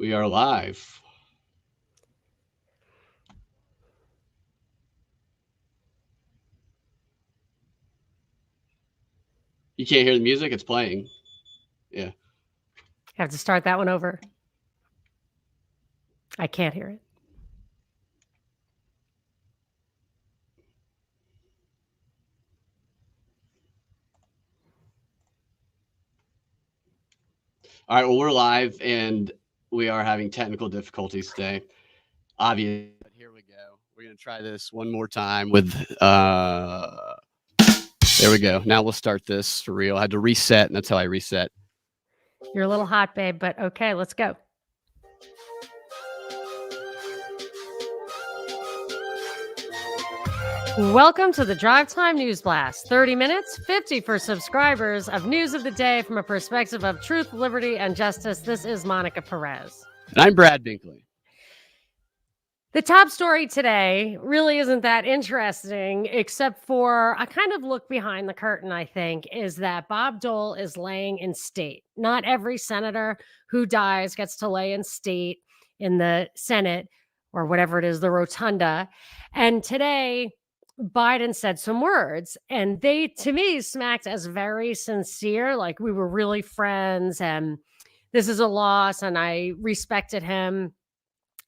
We are live. You can't hear the music? It's playing. Yeah. I have to start that one over. I can't hear it. All right. Well, we're live and we are having technical difficulties today. Obviously, but here we go. We're going to try this one more time with, there we go. Now we'll start this for real. I had to reset, and that's how I reset. You're a little hot, babe, but okay, let's go. Welcome to the Drive Time News Blast. 30 minutes, 50 for subscribers of news of the day from a perspective of truth, liberty, and justice. This is Monica Perez. And I'm Brad Binkley. The top story today really isn't that interesting, except for a kind of look behind the curtain, I think, is that Bob Dole is laying in state. Not every senator who dies gets to lay in state in the Senate or whatever it is, the rotunda. And today, Biden said some words, and they, to me, smacked as very sincere, like we were really friends, and this is a loss, and I respected him.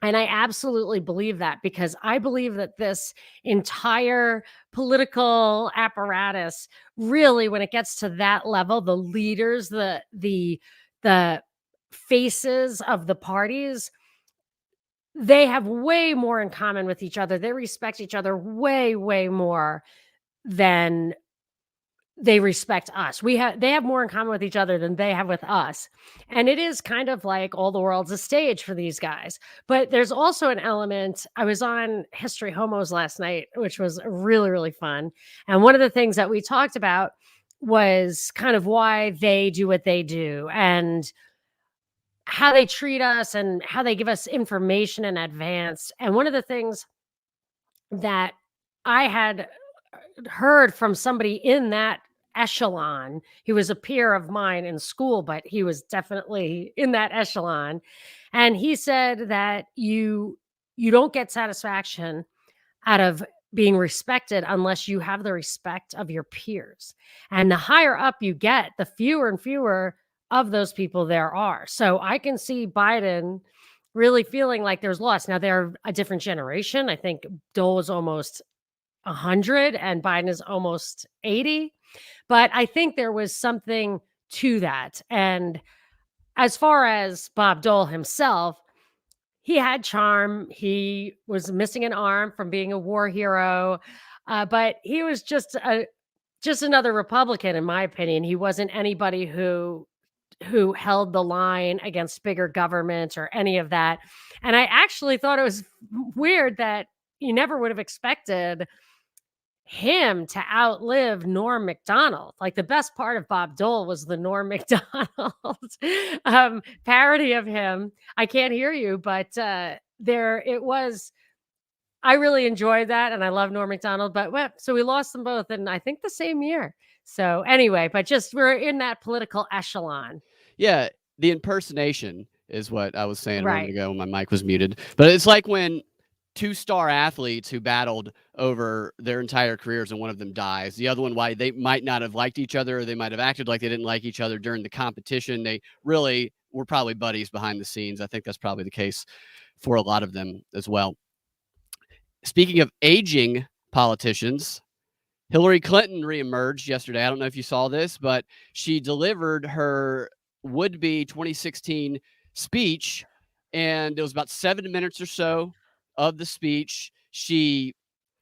And I absolutely believe that, because I believe that this entire political apparatus, really, when it gets to that level, the leaders, the faces of the parties, they have way more in common with each other. They respect each other way, way more than they respect us. They have more in common with each other than they have with us. And it is kind of like all the world's a stage for these guys. But there's also an element. I was on History Homos last night, which was really, really fun. And one of the things that we talked about was kind of why they do what they do and how they treat us and how they give us information in advance. And one of the things that I had heard from somebody in that echelon, he was a peer of mine in school, but he was definitely in that echelon. And he said that you don't get satisfaction out of being respected unless you have the respect of your peers. And the higher up you get, the fewer and fewer of those people there are. So I can see Biden really feeling like there's loss. Now, they're a different generation. I think Dole is almost 100 and Biden is almost 80. But I think there was something to that. And as far as Bob Dole himself, he had charm. He was missing an arm from being a war hero, but he was just another Republican, in my opinion. He wasn't anybody who held the line against bigger government or any of that. And I actually thought it was weird that you never would have expected him to outlive Norm Macdonald. Like, the best part of Bob Dole was the Norm Macdonald parody of him. I can't hear you, but there it was. I really enjoyed that, and I love Norm Macdonald. But so we lost them both, and I think the same year. So anyway, but just we're in that political echelon. Yeah, the impersonation is what I was saying a moment Right. ago when my mic was muted. But it's like when two-star athletes who battled over their entire careers and one of them dies. The other one, why they might not have liked each other, or they might have acted like they didn't like each other during the competition. They really were probably buddies behind the scenes. I think that's probably the case for a lot of them as well. Speaking of aging politicians, Hillary Clinton reemerged yesterday. I don't know if you saw this, but she delivered her would-be 2016 speech, and it was about 7 minutes or so of the speech. She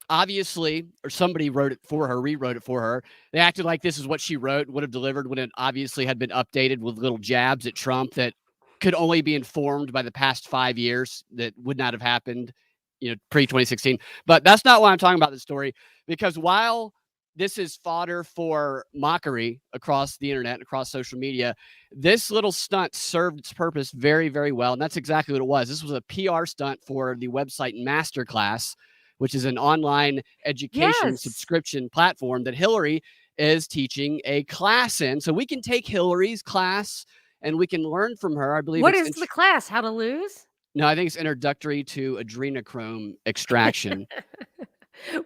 obviously, or somebody wrote it for her, rewrote it for her. They acted like this is what she wrote, would have delivered, when it obviously had been updated with little jabs at Trump that could only be informed by the past 5 years, that would not have happened, pre-2016. But that's not why I'm talking about this story, because while this is fodder for mockery across the internet, across social media, this little stunt served its purpose very, very well. And that's exactly what it was. This was a PR stunt for the website Masterclass, which is an online education subscription platform that Hillary is teaching a class in. So we can take Hillary's class and we can learn from her. I believe What it's is the class? How to lose? no, I think it's introductory to adrenochrome extraction.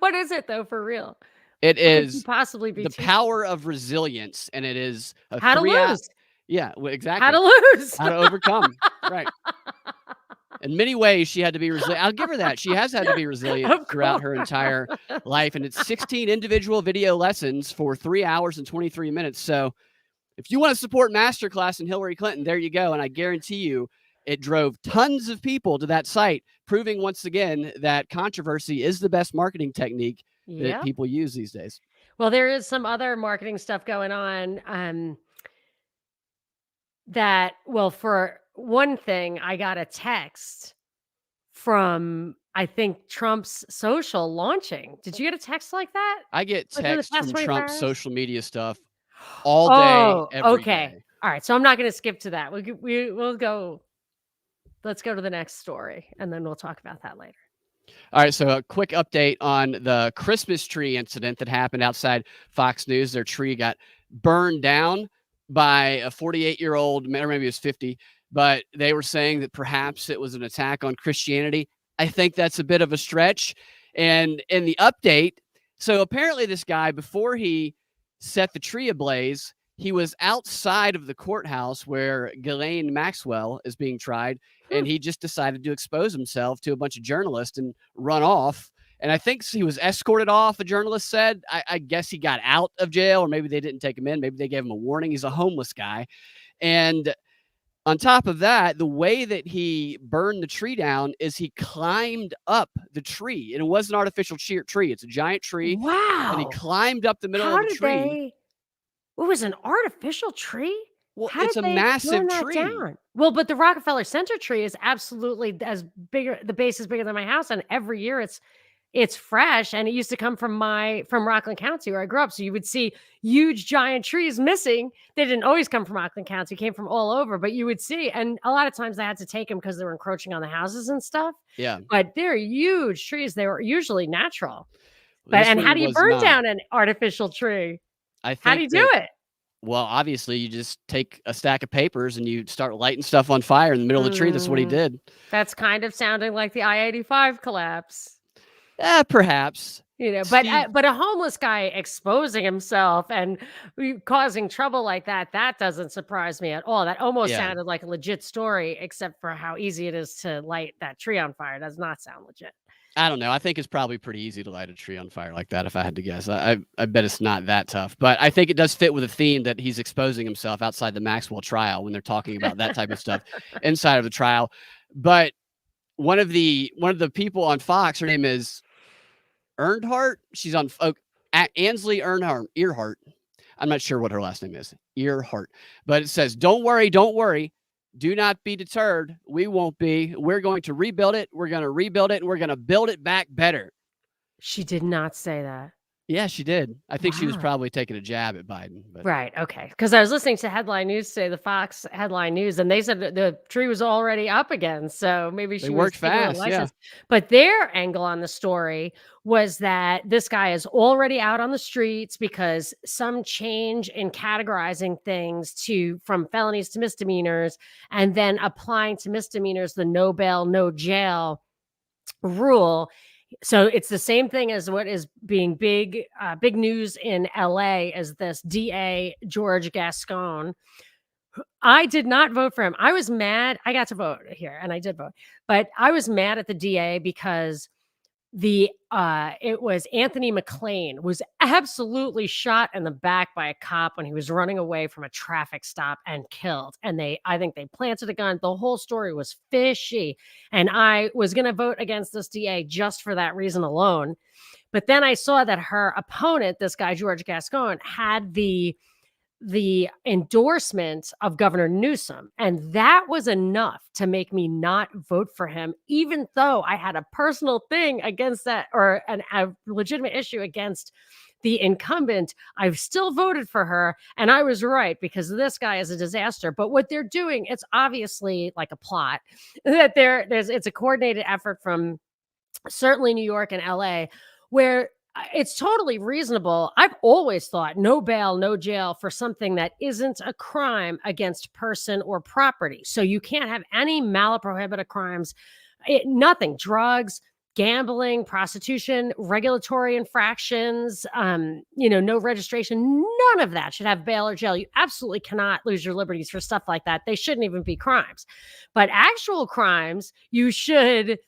What is it though, for real? It What could you is possibly be the teaching? power of resilience, and it is a How to 3 hour. lose. Yeah, well, How to exactly. lose. How to overcome. Right. In many ways, she had to be resilient. I'll give her that. She has had to be resilient Of throughout course. her entire life, and it's 16 individual video lessons for 3 hours and 23 minutes. So, if you want to support Masterclass in Hillary Clinton, there you go. And I guarantee you, it drove tons of people to that site, proving once again that controversy is the best marketing technique that Yep. people use these days. Well, there is some other marketing stuff going on, that well, for one thing, I got a text from, I think, Trump's social launching. Did you get a text like that I get within the texts past from 24 Trump's hours? social media stuff all day, Oh, every okay. day. All right, so I'm not gonna skip to that. We'll go, let's go to the next story, and then we'll talk about that later. All right, so a quick update on the Christmas tree incident that happened outside Fox News. Their tree got burned down by a 48-year-old, or maybe it was 50, but they were saying that perhaps it was an attack on Christianity. I think that's a bit of a stretch. And in the update, so apparently this guy, before he set the tree ablaze, he was outside of the courthouse where Ghislaine Maxwell is being tried, Hmm. and he just decided to expose himself to a bunch of journalists and run off. And I think he was escorted off, a journalist said. I guess he got out of jail, or maybe they didn't take him in. Maybe they gave him a warning. He's a homeless guy. And on top of that, the way that he burned the tree down is he climbed up the tree. And it was an artificial tree. It's a giant tree. And he Wow. climbed up the middle How of the did tree. they It was an artificial tree? Well, How it's did a they burn massive that tree. down? Well, but the Rockefeller Center tree is absolutely as bigger, the base is bigger than my house, and every year it's fresh, and it used to come from Rockland County where I grew up, so you would see huge giant trees missing. They didn't always come from Rockland County, came from all over, but you would see, and a lot of times they had to take them because they were encroaching on the houses and stuff, Yeah. but they're huge trees. They were usually natural. But This and how one do you was burn not. down an artificial tree? I How do think you do that, it? well, obviously, you just take a stack of papers and you start lighting stuff on fire in the middle of the tree. That's what he Mm, did. that's kind of sounding like the I-85 collapse, Perhaps. Steve, but a homeless guy exposing himself and causing trouble like that doesn't surprise me at all. That almost yeah. sounded like a legit story, except for how easy it is to light that tree on fire. It does not sound legit. I don't know. I think it's probably pretty easy to light a tree on fire like that, if I had to guess. I bet it's not that tough. But I think it does fit with a theme that he's exposing himself outside the Maxwell trial when they're talking about that type of stuff inside of the trial. But one of the people on Fox, her name is Earnhardt. She's on Ansley Earhart. I'm not sure what her last name is. Earhart. But it says, don't worry, don't worry. Do not be deterred. We won't be. We're going to rebuild it. We're going to rebuild it, and we're going to build it back better. She did not say that. Yeah, she did. I think she was Wow. probably taking a jab at Biden. But Right, okay. Because I was listening to headline news today, the Fox headline news, and they said that the tree was already up again, so maybe they she was worked taking a fast. Yeah. license. But their angle on the story was that this guy is already out on the streets because some change in categorizing things from felonies to misdemeanors, and then applying to misdemeanors the no bail, no jail rule. So it's the same thing as what is being big news in LA as this DA George Gascon. I did not vote for him. I was mad. I got to vote here and I did vote, but I was mad at the DA because it was Anthony McLean was absolutely shot in the back by a cop when he was running away from a traffic stop and killed. And I think they planted a gun. The whole story was fishy. And I was going to vote against this DA just for that reason alone. But then I saw that her opponent, this guy, George Gascon, had the endorsement of Governor Newsom. And that was enough to make me not vote for him, even though I had a personal thing against that, or a legitimate issue against the incumbent. I've still voted for her. And I was right, because this guy is a disaster. But what they're doing, it's obviously like a plot that it's a coordinated effort from certainly New York and LA, where it's totally reasonable. I've always thought no bail, no jail for something that isn't a crime against person or property. So you can't have any malaprohibita crimes, nothing, drugs, gambling, prostitution, regulatory infractions, no registration, none of that should have bail or jail. You absolutely cannot lose your liberties for stuff like that. They shouldn't even be crimes. But actual crimes, you should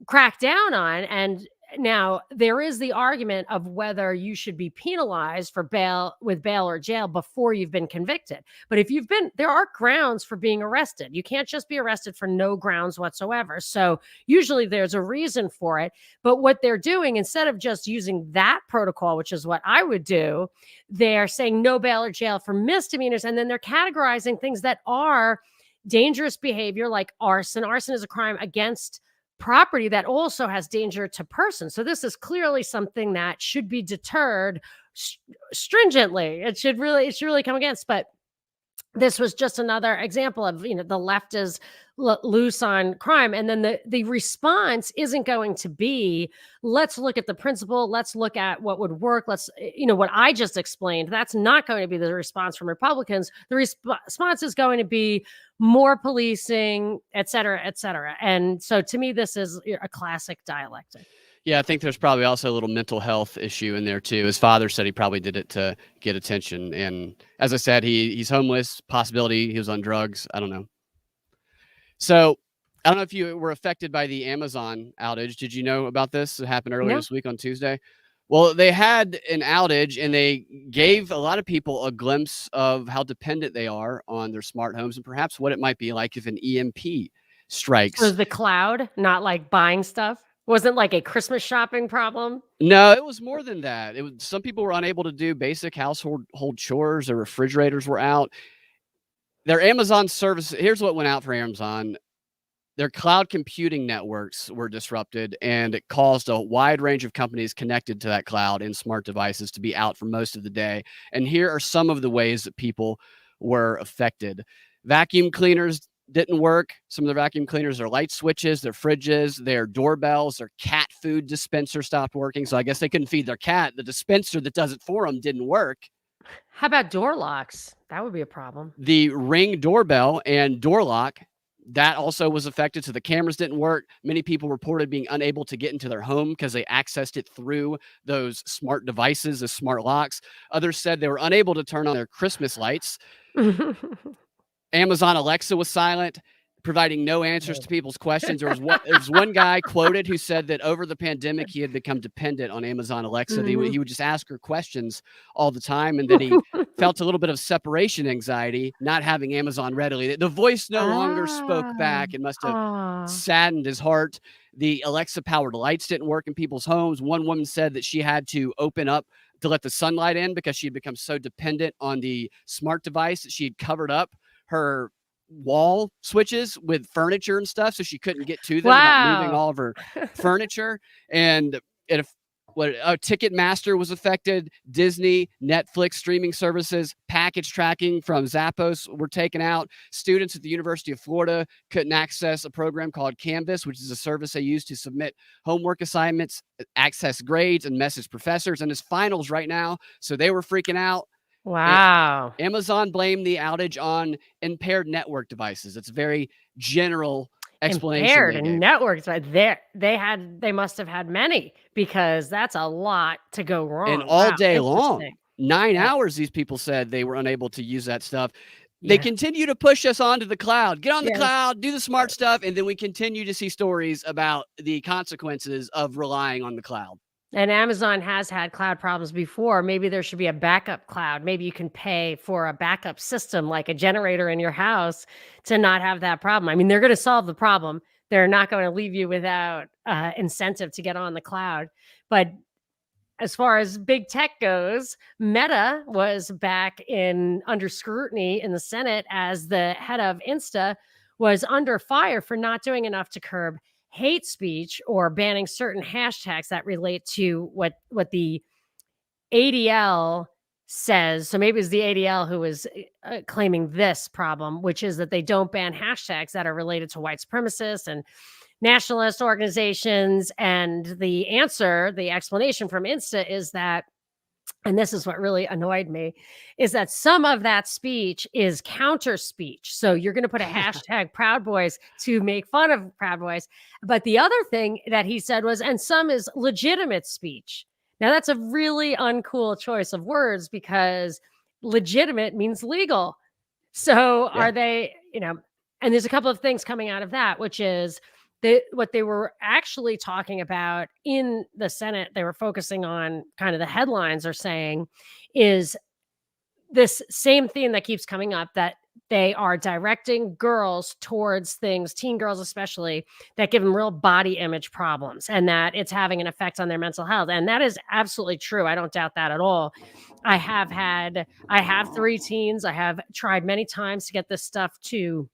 crack down on. And now there is the argument of whether you should be penalized for bail or jail before you've been convicted. But if there are grounds for being arrested. You can't just be arrested for no grounds whatsoever. So usually there's a reason for it. But what they're doing, instead of just using that protocol, which is what I would do, they're saying no bail or jail for misdemeanors. And then they're categorizing things that are dangerous behavior, like arson. Arson is a crime against property that also has danger to persons. So this is clearly something that should be deterred stringently. It should really come against. But this was just another example of, the left is loose on crime. And then the response isn't going to be, let's look at the principle. Let's look at what would work. Let's, what I just explained. That's not going to be the response from Republicans. The response is going to be more policing, et cetera, et cetera. And so to me, this is a classic dialectic. Yeah, I think there's probably also a little mental health issue in there too. His father said he probably did it to get attention. And as I said, he's homeless, possibility he was on drugs. I don't know. So I don't know if you were affected by the Amazon outage. Did you know about this? It happened earlier this week on Tuesday. Well, they had an outage and they gave a lot of people a glimpse of how dependent they are on their smart homes and perhaps what it might be like if an EMP strikes. So the cloud, not like buying stuff? Wasn't like a Christmas shopping problem? No, it was more than that. Some people were unable to do basic household chores. Their refrigerators were out. Their Amazon service, here's what went out for Amazon. Their cloud computing networks were disrupted, and it caused a wide range of companies connected to that cloud and smart devices to be out for most of the day. And here are some of the ways that people were affected. Vacuum cleaners didn't work. Some of the vacuum cleaners, their light switches, their fridges, their doorbells, their cat food dispenser stopped working. So I guess they couldn't feed their cat. The dispenser that does it for them didn't work. How about door locks? That would be a problem. The Ring doorbell and door lock, that also was affected. So the cameras didn't work. Many people reported being unable to get into their home because they accessed it through those smart devices, the smart locks. Others said they were unable to turn on their Christmas lights. Amazon Alexa was silent, providing no answers to people's questions. There was one guy quoted who said that over the pandemic, he had become dependent on Amazon Alexa. He would just ask her questions all the time, and that he felt a little bit of separation anxiety, not having Amazon readily. The voice no longer spoke back. It must have saddened his heart. The Alexa-powered lights didn't work in people's homes. One woman said that she had to open up to let the sunlight in because she had become so dependent on the smart device that she had covered up her wall switches with furniture and stuff, so she couldn't get to them without moving all of her furniture. And Ticketmaster was affected. Disney, Netflix streaming services, package tracking from Zappos were taken out. Students at the University of Florida couldn't access a program called Canvas, which is a service they use to submit homework assignments, access grades, and message professors. And it's finals right now, so they were freaking out. Wow. Amazon blamed the outage on impaired network devices. It's a very general explanation. Impaired networks, but they must have had many, because that's a lot to go wrong. And all day long, 9 hours, these people said they were unable to use that stuff. They continue to push us onto the cloud. Get on the cloud, do the smart stuff, and then we continue to see stories about the consequences of relying on the cloud. And Amazon has had cloud problems before. Maybe there should be a backup cloud. Maybe you can pay for a backup system like a generator in your house to not have that problem. I mean, they're going to solve the problem. They're not going to leave you without incentive to get on the cloud. But as far as big tech goes, Meta was back under scrutiny in the Senate as the head of Insta was under fire for not doing enough to curb hate speech or banning certain hashtags that relate to what the ADL says. So maybe it's the ADL who is claiming this problem, which is that they don't ban hashtags that are related to white supremacists and nationalist organizations. And the answer, the explanation from Insta is that, and this is what really annoyed me, is that some of that speech is counter speech. So you're going to put a hashtag Proud Boys to make fun of Proud Boys. But the other thing that he said was, and some is legitimate speech. Now that's a really uncool choice of words, because legitimate means legal. So Yeah. are they, and there's a couple of things coming out of that, which is what they were actually talking about in the Senate, they were focusing on, kind of the headlines are saying, is this same theme that keeps coming up, that they are directing girls towards things, teen girls especially, that give them real body image problems, and that it's having an effect on their mental health. And that is absolutely true. I don't doubt that at all. I have 3 teens. I have tried many times to get this stuff to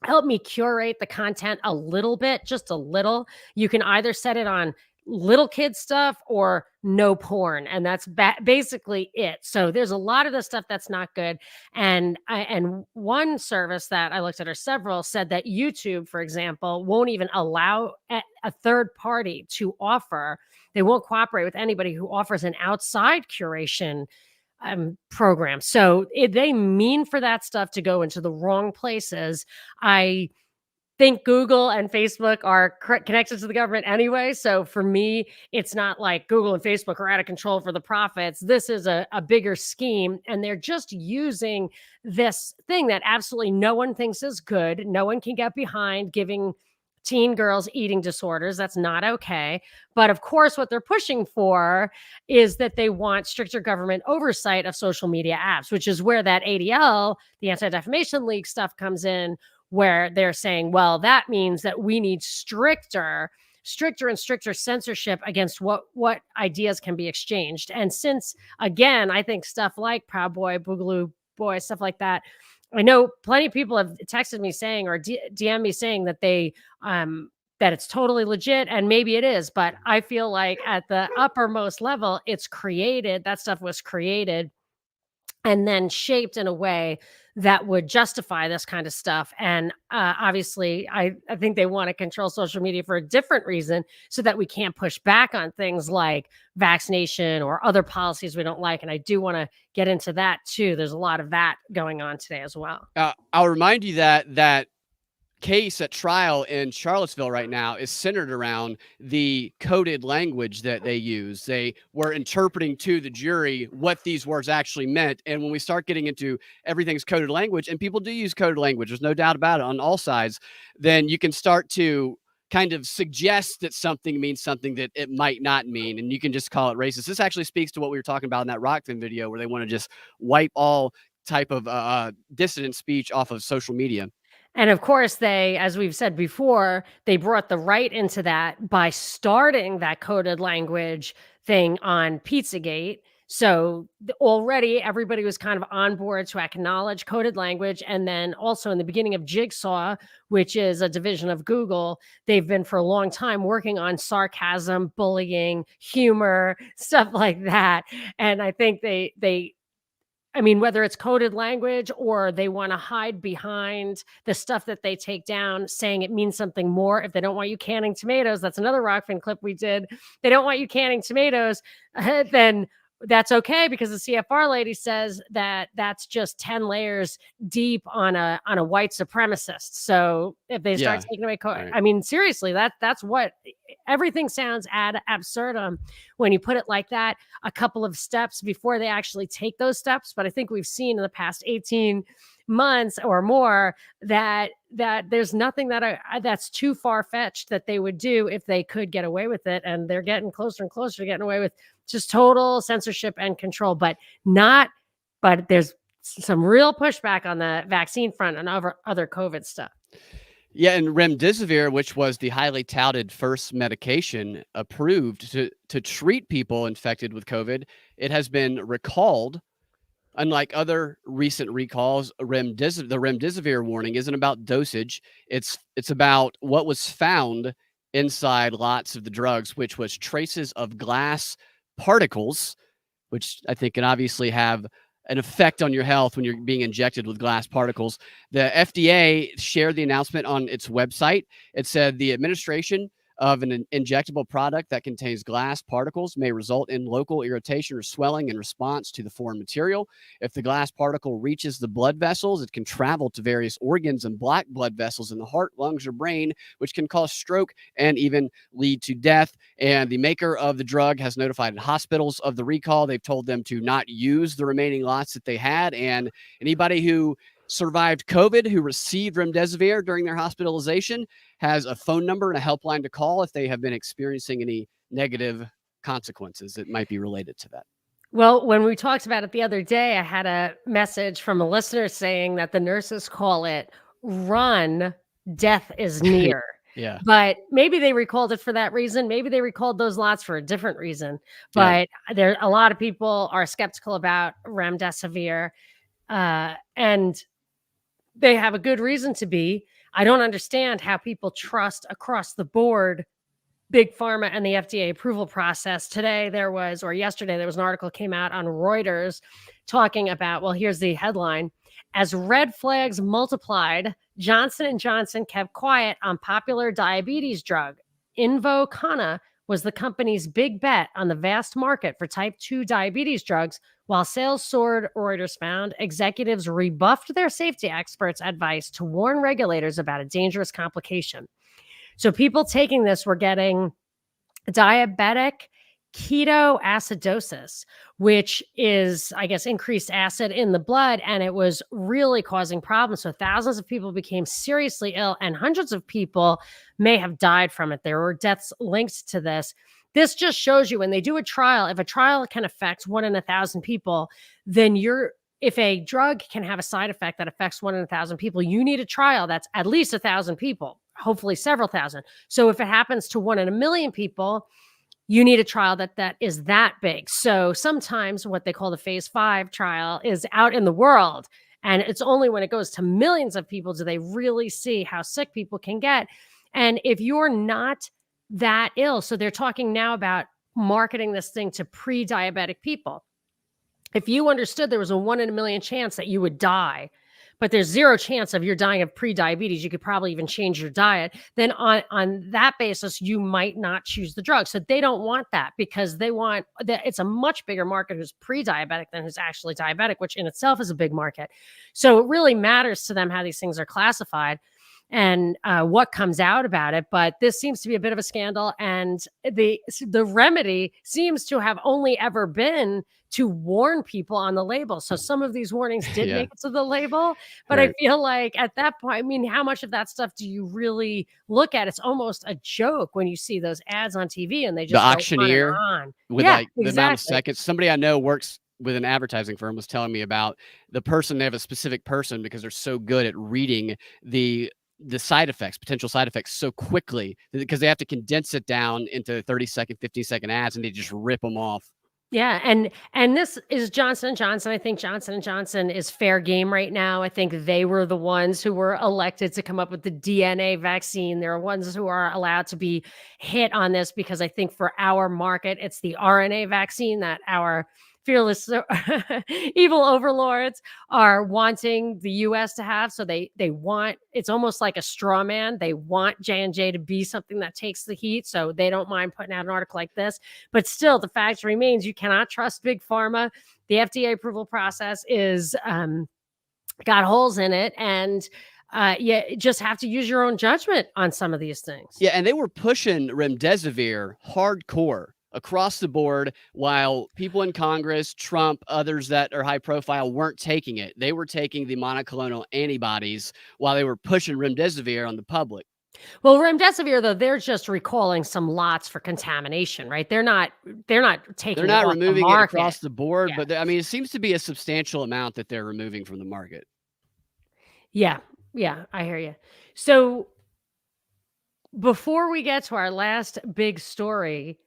help me curate the content a little bit, just a little. You can either set it on little kid stuff or no porn, and that's basically it. So there's a lot of the stuff that's not good. And one service that I looked at, or several, said that YouTube, for example, won't even allow a third party to offer. They won't cooperate with anybody who offers an outside curation program. So they mean for that stuff to go into the wrong places. I think Google and Facebook are connected to the government anyway. So for me, it's not like Google and Facebook are out of control for the profits. This is a bigger scheme, and they're just using this thing that absolutely no one thinks is good. No one can get behind giving teen girls eating disorders. That's not okay. But of course, what they're pushing for is that they want stricter government oversight of social media apps, which is where that ADL, the Anti-Defamation League stuff, comes in, where they're saying, well, that means that we need stricter and stricter censorship against what ideas can be exchanged. And since, again, I think stuff like Proud Boy, Boogaloo Boy, stuff like that, I know plenty of people have texted me saying, or DM me saying, that that it's totally legit, and maybe it is, but I feel like at the uppermost level, that stuff was created and then shaped in a way that would justify this kind of stuff. And obviously, I think they want to control social media for a different reason, so that we can't push back on things like vaccination or other policies we don't like. And I do want to get into that too. There's a lot of that going on today as well. I'll remind you that case at trial in Charlottesville right now is centered around the coded language that they use. They were interpreting to the jury what these words actually meant. And when we start getting into everything's coded language, and people do use coded language, there's no doubt about it on all sides, then you can start to kind of suggest that something means something that it might not mean, and you can just call it racist. This actually speaks to what we were talking about in that Rokfin video, where they want to just wipe all type of dissident speech off of social media. And of course, they, as we've said before, they brought the right into that by starting that coded language thing on Pizzagate. So already everybody was kind of on board to acknowledge coded language. And then also in the beginning of Jigsaw, which is a division of Google, they've been for a long time working on sarcasm, bullying, humor, stuff like that. And I think whether it's coded language or they want to hide behind the stuff that they take down, saying it means something more. If they don't want you canning tomatoes, that's another Rokfin clip we did. They don't want you canning tomatoes, then that's okay, because the CFR lady says that that's just 10 layers deep on a white supremacist. So if they start taking away right. Seriously, that's what everything sounds ad absurdum when you put it like that, a couple of steps before they actually take those steps. But I think we've seen in the past 18 months or more that there's nothing that's too far-fetched that they would do if they could get away with it. And they're getting closer and closer to getting away with just total censorship and control, but there's some real pushback on the vaccine front and other COVID stuff. Yeah, and remdesivir, which was the highly touted first medication approved to treat people infected with COVID, it has been recalled. Unlike other recent recalls, the remdesivir warning isn't about dosage. It's about what was found inside lots of the drugs, which was traces of glass particles, which I think can obviously have an effect on your health when you're being injected with glass particles. The FDA shared the announcement on its website. It said the administration of an injectable product that contains glass particles may result in local irritation or swelling in response to the foreign material. If the glass particle reaches the blood vessels, it can travel to various organs and block blood vessels in the heart, lungs, or brain, which can cause stroke and even lead to death. And the maker of the drug has notified hospitals of the recall. They've told them to not use the remaining lots that they had. And anybody who survived COVID, who received remdesivir during their hospitalization, has a phone number and a helpline to call if they have been experiencing any negative consequences that might be related to that. Well, when we talked about it the other day, I had a message from a listener saying that the nurses call it run, death is near. Yeah. But maybe they recalled it for that reason. Maybe they recalled those lots for a different reason. Yeah. But there, a lot of people are skeptical about remdesivir, and they have a good reason to be. I don't understand how people trust across the board Big Pharma and the FDA approval process. Today there was, or yesterday, there was an article came out on Reuters talking about, well, here's the headline. As red flags multiplied, Johnson & Johnson kept quiet on popular diabetes drug. Invokana was the company's big bet on the vast market for type 2 diabetes drugs. While sales soared, Reuters found executives rebuffed their safety experts' advice to warn regulators about a dangerous complication. So people taking this were getting diabetic ketoacidosis, which is, I guess, increased acid in the blood, and it was really causing problems. So thousands of people became seriously ill, and hundreds of people may have died from it. There were deaths linked to this. This just shows you when they do a trial, if a trial can affect 1 in 1,000 people, then if a drug can have a side effect that affects 1 in 1,000 people, you need a trial that's at least 1,000 people, hopefully several thousand. So if it happens to 1 in a million people, you need a trial that is that big. So sometimes what they call the phase 5 trial is out in the world. And it's only when it goes to millions of people do they really see how sick people can get. And if you're not that ill, so they're talking now about marketing this thing to pre-diabetic people. If you understood there was a 1 in a million chance that you would die, but there's 0 chance of you're dying of pre-diabetes, you could probably even change your diet, then on that basis, you might not choose the drug. So they don't want that because they want that it's a much bigger market who's pre-diabetic than who's actually diabetic, which in itself is a big market. So it really matters to them how these things are classified and what comes out about it. But this seems to be a bit of a scandal. And the remedy seems to have only ever been to warn people on the label. So some of these warnings did Yeah. make it to the label. But Right. I feel like at that point, I mean, how much of that stuff do you really look at? It's almost a joke when you see those ads on TV and they The just go auctioneer on. with Yeah, like the amount of exactly. seconds. Somebody I know works with an advertising firm was telling me about the person. They have a specific person because they're so good at reading the side effects, potential side effects so quickly because they have to condense it down into 30-second, 15-second ads and they just rip them off. Yeah, and this is Johnson & Johnson. I think Johnson & Johnson is fair game right now. I think they were the ones who were elected to come up with the DNA vaccine. They're ones who are allowed to be hit on this because I think for our market, it's the RNA vaccine that our fearless evil overlords are wanting the US to have. So they want, it's almost like a straw man. They want J&J to be something that takes the heat. So they don't mind putting out an article like this. But still, the fact remains you cannot trust Big Pharma. The FDA approval process is got holes in it. And you just have to use your own judgment on some of these things. Yeah, and they were pushing remdesivir hardcore across the board while people in Congress, Trump, others that are high profile weren't taking it. They were taking the monoclonal antibodies while they were pushing remdesivir on the public. Well, remdesivir, though, they're just recalling some lots for contamination, right? They're not taking They're it not off the removing it market. across the board, Yeah. but I mean, it seems to be a substantial amount that they're removing from the market. Yeah. Yeah, I hear you. So before we get to our last big story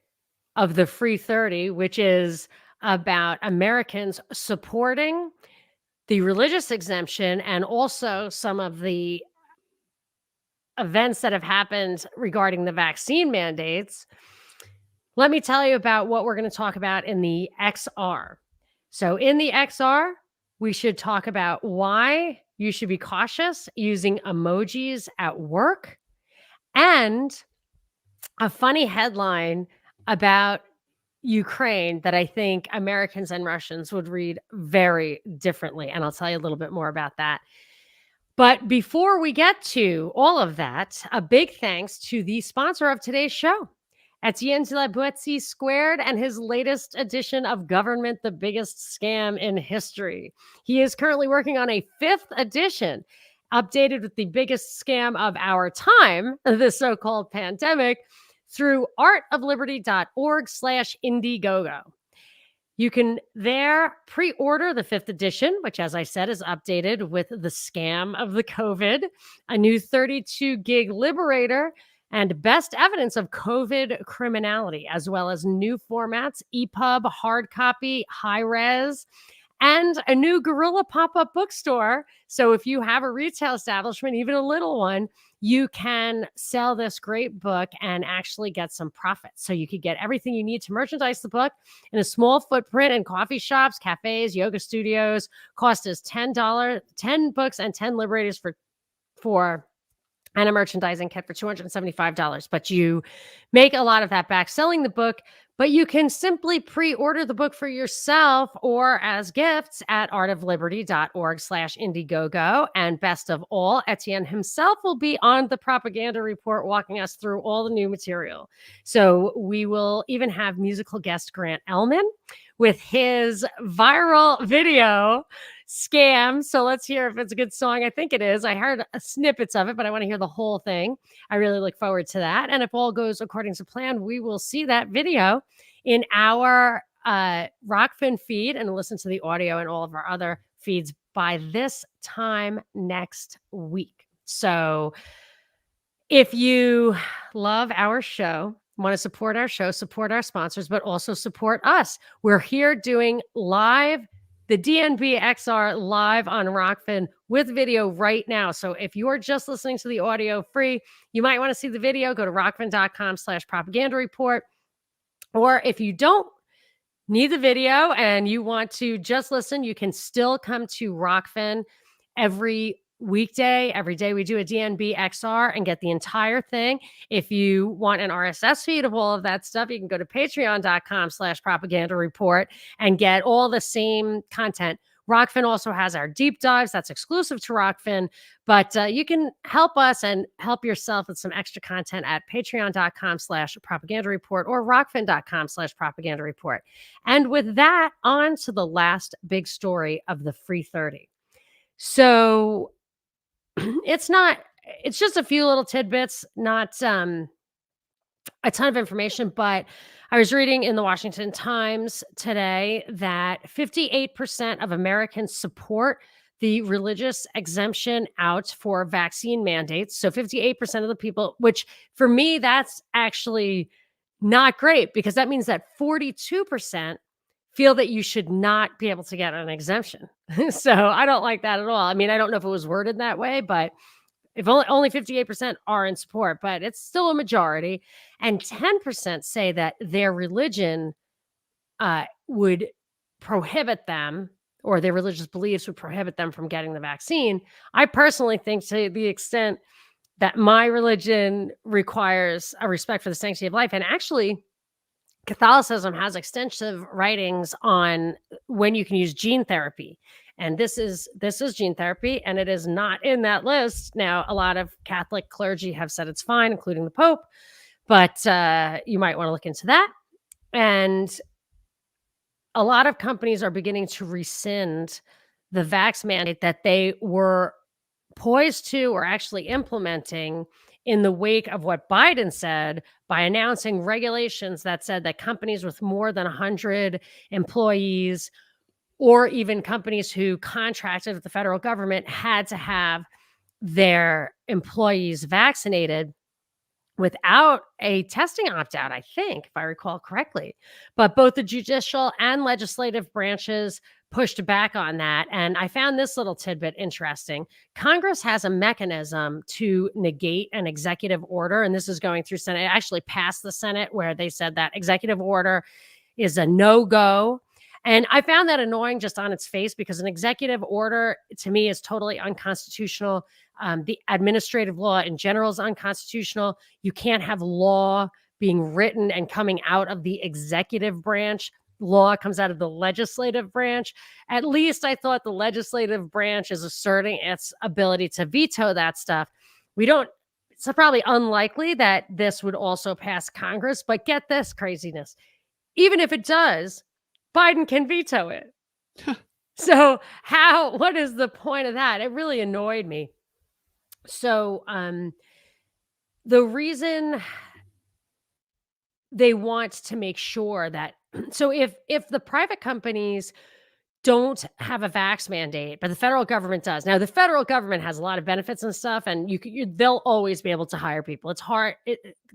of the Free 30, which is about Americans supporting the religious exemption and also some of the events that have happened regarding the vaccine mandates, let me tell you about what we're going to talk about in the XR. So in the XR, we should talk about why you should be cautious using emojis at work, and a funny headline about Ukraine that I think Americans and Russians would read very differently. And I'll tell you a little bit more about that. But before we get to all of that, a big thanks to the sponsor of today's show, Etienne de la Boetie Squared, and his latest edition of Government, the Biggest Scam in History. He is currently working on a 5th edition, updated with the biggest scam of our time, the so-called pandemic, through artofliberty.org/Indiegogo. You can there pre-order the 5th edition, which, as I said, is updated with the scam of the COVID, a new 32 gig Liberator, and best evidence of COVID criminality, as well as new formats, EPUB, hard copy, high res, and a new Guerrilla pop-up bookstore. So if you have a retail establishment, even a little one, you can sell this great book and actually get some profit. So you could get everything you need to merchandise the book in a small footprint in coffee shops, cafes, yoga studios. Cost is $10, 10 books and 10 Liberators for and a merchandising kit for $275. But you make a lot of that back selling the book, but you can simply pre-order the book for yourself or as gifts at artofliberty.org/Indiegogo. And best of all, Etienne himself will be on the Propaganda Report walking us through all the new material. So we will even have musical guest Grant Elman with his viral video Scam. So let's hear if it's a good song. I think it is. I heard snippets of it, but I want to hear the whole thing. I really look forward to that. And if all goes according to plan, we will see that video in our Rokfin feed and listen to the audio and all of our other feeds by this time next week. So if you love our show, want to support our show, support our sponsors, but also support us. We're here doing the DNB XR live on Rokfin with video right now. So if you're just listening to the audio free, you might want to see the video. Go to rokfin.com/propaganda report. Or if you don't need the video and you want to just listen, you can still come to Rokfin every weekday. Every day we do a DNB XR and get the entire thing. If you want an RSS feed of all of that stuff, you can go to patreon.com/propaganda report and get all the same content. Rokfin also has our deep dives. That's exclusive to Rokfin, but you can help us and help yourself with some extra content at patreon.com/propaganda report or rokfin.com/propaganda report. And with that, on to the last big story of the Free 30. So it's just a few little tidbits, not a ton of information, but I was reading in the Washington Times today that 58% of Americans support the religious exemption out for vaccine mandates. So 58% of the people, which for me, that's actually not great, because that means that 42% feel that you should not be able to get an exemption. So I don't like that at all. I mean, I don't know if it was worded that way, but if only 58% are in support, but it's still a majority. And 10% say that their religion would prohibit them, or their religious beliefs would prohibit them from getting the vaccine. I personally think, to the extent that my religion requires a respect for the sanctity of life, and actually Catholicism has extensive writings on when you can use gene therapy. And this is gene therapy, and it is not in that list. Now, a lot of Catholic clergy have said it's fine, including the Pope, but you might want to look into that. And a lot of companies are beginning to rescind the vax mandate that they were poised to or actually implementing in the wake of what Biden said, by announcing regulations that said that companies with more than 100 employees, or even companies who contracted with the federal government, had to have their employees vaccinated without a testing opt-out, I think, if I recall correctly. But both the judicial and legislative branches pushed back on that. And I found this little tidbit interesting. Congress has a mechanism to negate an executive order, and this is going through Senate. It actually passed the Senate, where they said that executive order is a no-go. And I found that annoying just on its face, because an executive order to me is totally unconstitutional. The administrative law in general is unconstitutional. You can't have law being written and coming out of the executive branch. Law comes out of the legislative branch. At least I thought the legislative branch is asserting its ability to veto that stuff. We don't, it's probably unlikely that this would also pass Congress, but get this craziness. Even if it does, Biden can veto it. So what is the point of that? It really annoyed me. So the reason they want to make sure that, so if the private companies don't have a vax mandate, but the federal government does. Now, the federal government has a lot of benefits and stuff, and they'll always be able to hire people. It's hard.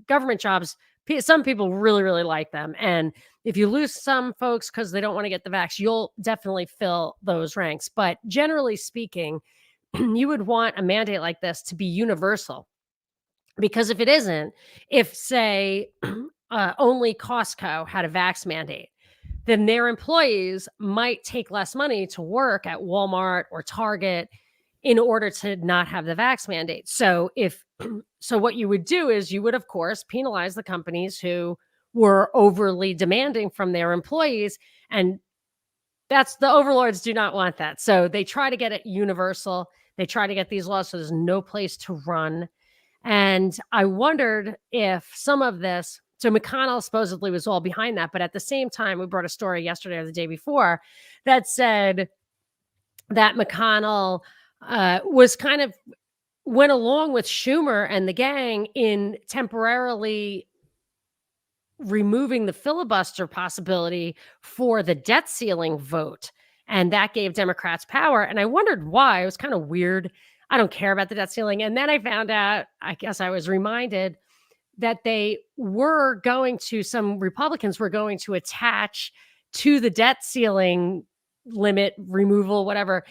Government jobs, some people really, really like them. And if you lose some folks because they don't want to get the vax, you'll definitely fill those ranks. But generally speaking, you would want a mandate like this to be universal. Because if it isn't, if, say, only Costco had a vax mandate, then their employees might take less money to work at Walmart or Target in order to not have the vax mandate. So what you would do is you would, of course, penalize the companies who were overly demanding from their employees. And the overlords do not want that. So they try to get it universal. They try to get these laws so there's no place to run. And I wondered if some of this, so McConnell supposedly was all behind that, but at the same time, we brought a story yesterday or the day before that said that McConnell was kind of went along with Schumer and the gang in temporarily removing the filibuster possibility for the debt ceiling vote. And that gave Democrats power. And I wondered why. It was kind of weird. I don't care about the debt ceiling. And then I found out, I guess I was reminded that some Republicans were going to attach to the debt ceiling limit removal, whatever,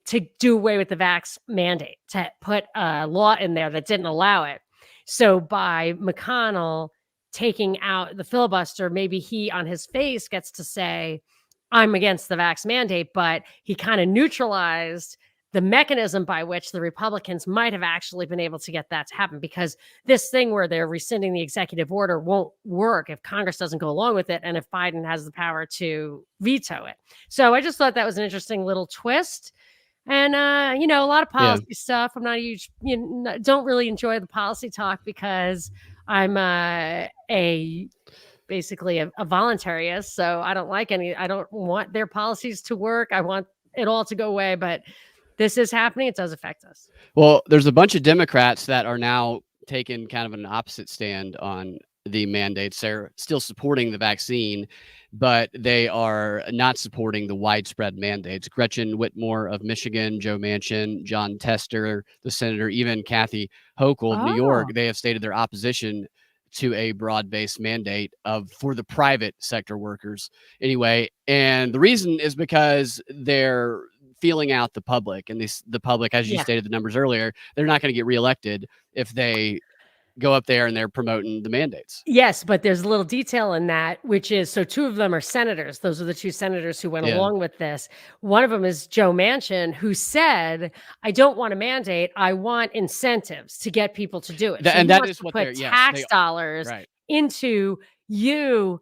to do away with the vax mandate, to put a law in there that didn't allow it. So by McConnell taking out the filibuster, maybe he on his face gets to say, I'm against the vax mandate, but he kind of neutralized the mechanism by which the Republicans might have actually been able to get that to happen, because this thing where they're rescinding the executive order won't work if Congress doesn't go along with it and if Biden has the power to veto it. So I just thought that was an interesting little twist. And, a lot of policy stuff. I'm not a huge, don't really enjoy the policy talk because I'm basically a voluntarist. So I don't I don't want their policies to work. I want it all to go away, but this is happening. It does affect us. Well, there's a bunch of Democrats that are now taking kind of an opposite stand on the mandates. They're still supporting the vaccine, but they are not supporting the widespread mandates. Gretchen Whitmer of Michigan, Joe Manchin, John Tester, the senator, even Kathy Hochul of New York, they have stated their opposition to a broad-based mandate for the private sector workers anyway. And the reason is because they're feeling out the public, and the public, as you stated the numbers earlier, they're not going to get reelected if they go up there and they're promoting the mandates. Yes, but there's a little detail in that, which is, so two of them are senators. Those are the two senators who went along with this. One of them is Joe Manchin, who said, I don't want a mandate. I want incentives to get people to do it. And that is what they're tax dollars into you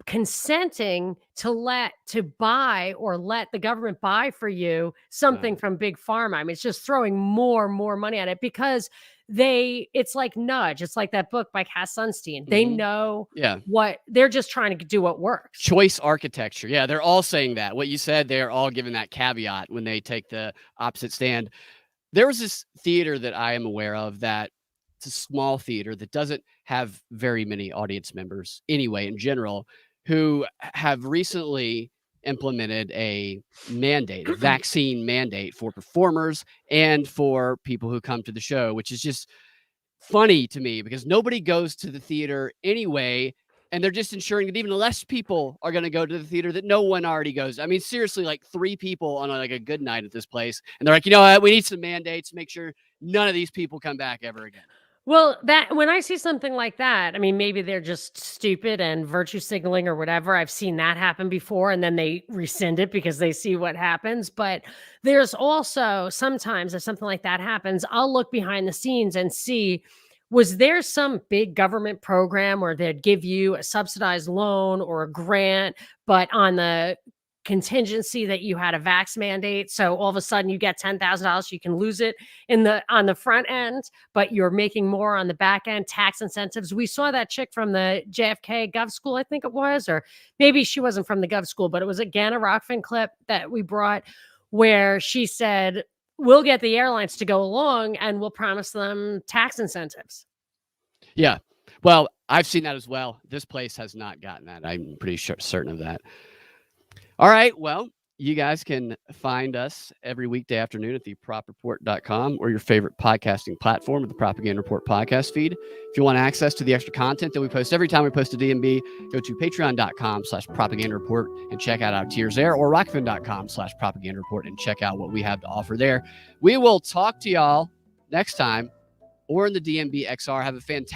consenting to buy or let the government buy for you something from big pharma. I mean, it's just throwing more and more money at it, because it's like nudge. It's like that book by Cass Sunstein. They know what they're just trying to do, what works. Choice architecture. Yeah, they're all saying that. What you said, they're all giving that caveat when they take the opposite stand. There was this theater that I am aware of that it's a small theater that doesn't have very many audience members anyway, in general, who have recently implemented a mandate, a vaccine mandate for performers and for people who come to the show, which is just funny to me because nobody goes to the theater anyway. And they're just ensuring that even less people are going to go to the theater, that no one already goes. I mean, seriously, like 3 people on a good night at this place. And they're like, you know what? We need some mandates to make sure none of these people come back ever again. Well, that when I see something like that, I mean, maybe they're just stupid and virtue signaling or whatever. I've seen that happen before, and then they rescind it because they see what happens. But there's also sometimes if something like that happens, I'll look behind the scenes and see, was there some big government program where they'd give you a subsidized loan or a grant, but on the contingency that you had a vax mandate, so all of a sudden you get $10,000, you can lose it in the on the front end, but you're making more on the back end, tax incentives. We saw that chick from the JFK Gov School, I think it was, or maybe she wasn't from the Gov School, but it was again a Rokfin clip that we brought where she said, we'll get the airlines to go along and we'll promise them tax incentives. Yeah. Well, I've seen that as well. This place has not gotten that. I'm pretty certain of that. All right. Well, you guys can find us every weekday afternoon at thepropreport.com or your favorite podcasting platform with the Propaganda Report podcast feed. If you want access to the extra content that we post every time we post a DMB, go to patreon.com/propaganda report and check out our tiers there, or rockfin.com/propaganda report and check out what we have to offer there. We will talk to y'all next time or in the DMB XR. Have a fantastic